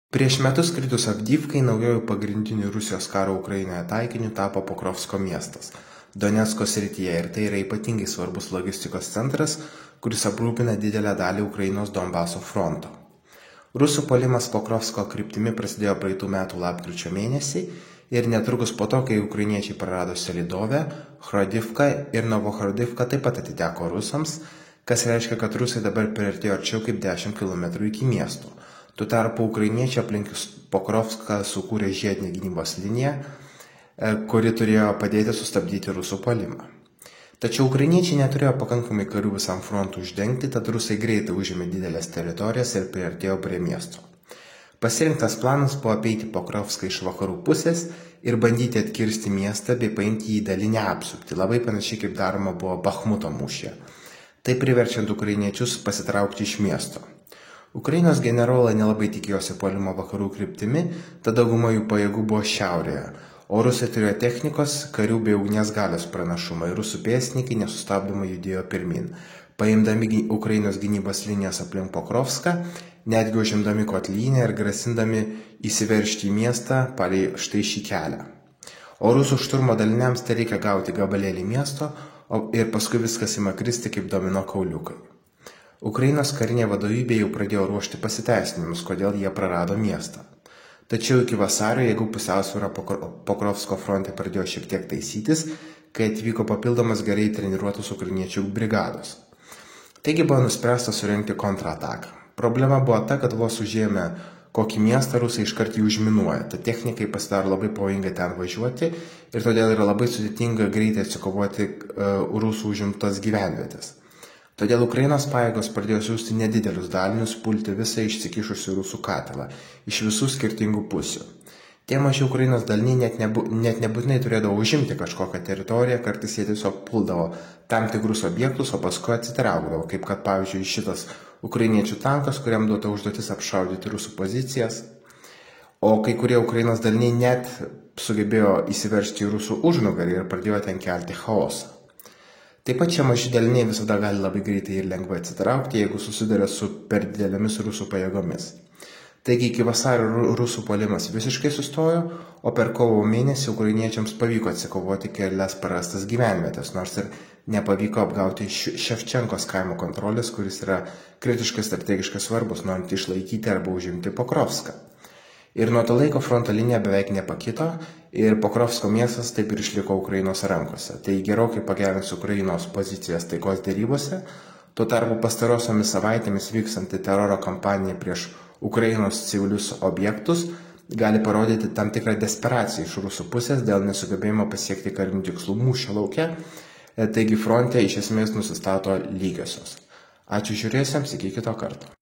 Prieš metus kritus Avdyivkai naujojų pagrindinių Rusijos karo Ukrainoje taikiniu tapo Pokrovsko miestas Donecko srityje ir tai yra ypatingai svarbus logistikos centras, kuris aprūpina didelę dalį Ukrainos Donbaso fronto. Rusų puolimas Pokrovsko kryptimi prasidėjo praeitų metų lapkričio mėnesį ir netrukus po to, kai ukrainiečiai prarado Selidovę, Hrodivką ir Novohrodivką taip pat atiteko rusams, kas reiškia, kad rusai dabar priartėjo arčiau kaip 10 km iki miesto. Tuo tarpu ukrainiečiai aplink Pokrovską sukūrė žiedinę gynybos liniją, kuri turėjo padėti sustabdyti rusų puolimą. Tačiau ukrainiečiai neturėjo pakankamai karių visam frontui uždengti, tad rusai greitai užėmė didelės teritorijas ir priartėjo prie miesto. Pasirinktas planas buvo apeiti Pokrovską iš vakarų pusės ir bandyti atkirsti miestą bei paimti jį dalinę apsuptį, labai panašiai kaip daroma buvo Bachmuto mūšyje. Tai priverčiant ukrainiečius pasitraukti iš miesto. Ukrainos generolai nelabai tikėjosi puolimo vakarų kryptimi, tad dauguma jų pajėgų buvo šiaurėje, o rusai turėjo technikos, karių bei ugnies galios pranašumą ir rusų pėstininkai nesustabdomai judėjo pirmin, paimdami Ukrainos gynybos linijas aplink Pokrovską, netgi užimdami Kotlynę ir grasindami įsiveržti į miestą palei štai šį kelią. O rusų šturmo daliniams tai reikia gauti gabalėlį miesto ir paskui viskas ima kristi kaip domino kauliukai. Ukrainos karinė vadovybė jau pradėjo ruošti pasiteisinimus, kodėl jie prarado miestą. Tačiau iki vasario jėgų pusiausvyra Pokrovsko fronte pradėjo šiek tiek taisytis, kai atvyko papildomas gerai treniruotos ukrainiečių brigados. Taigi buvo nuspręsta surengti kontrataką. Problema buvo ta, kad vos užėmę kokį miestą rusai iškart jį užminuoja, tad technikai pasidaro labai pavojinga ten važiuoti ir todėl yra labai sudėtinga greitai atsikovoti rusų užimtas gyvenvietės. Todėl Ukrainos pajėgos pradėjo siųsti nedidelius dalinius pulti visą išsikišusių rusų katilą iš visų skirtingų pusių. Tie maži Ukrainos daliniai net nebūtinai turėdavo užimti kažkokią teritoriją, kartais jie tiesiog puldavo tam tikrus objektus, o paskui atsitraukdavo, kaip kad pavyzdžiui šitas ukrainiečių tankas, kuriam duota užduotis apšaudyti rusų pozicijas, o kai kurie Ukrainos daliniai net sugebėjo įsiveržti į rusų užnugarį ir pradėjo ten kelti chaosą. Taip pat šie maži daliniai visada gali labai greitai ir lengvai atsitraukti, jeigu susiduria su per didelėmis rusų pajėgomis. Taigi iki vasario rusų puolimas visiškai sustojo, o per kovo mėnesį ukrainiečiams pavyko atsikovoti kelias prarastas gyvenvietės, nors ir nepavyko apgauti Ševčenkos kaimo kontrolės, kuris yra kritiškai strategiškai svarbus, norint išlaikyti arba užimti Pokrovską. Ir nuo to laiko fronto linija beveik nepakito ir Pokrovsko miestas taip ir išliko Ukrainos rankose. Tai gerokai pagerins Ukrainos pozicijas taikos dėrybose, tuo tarpu pastarosiomis savaitėmis vykstanti teroro kampanija prieš Ukrainos civilius objektus gali parodyti tam tikrą desperaciją iš rusų pusės dėl nesugebėjimo pasiekti karinių tikslų mūšio lauke, taigi fronte iš esmės nusistato lygiosios. Ačiū žiūrėjusiems, iki kito karto.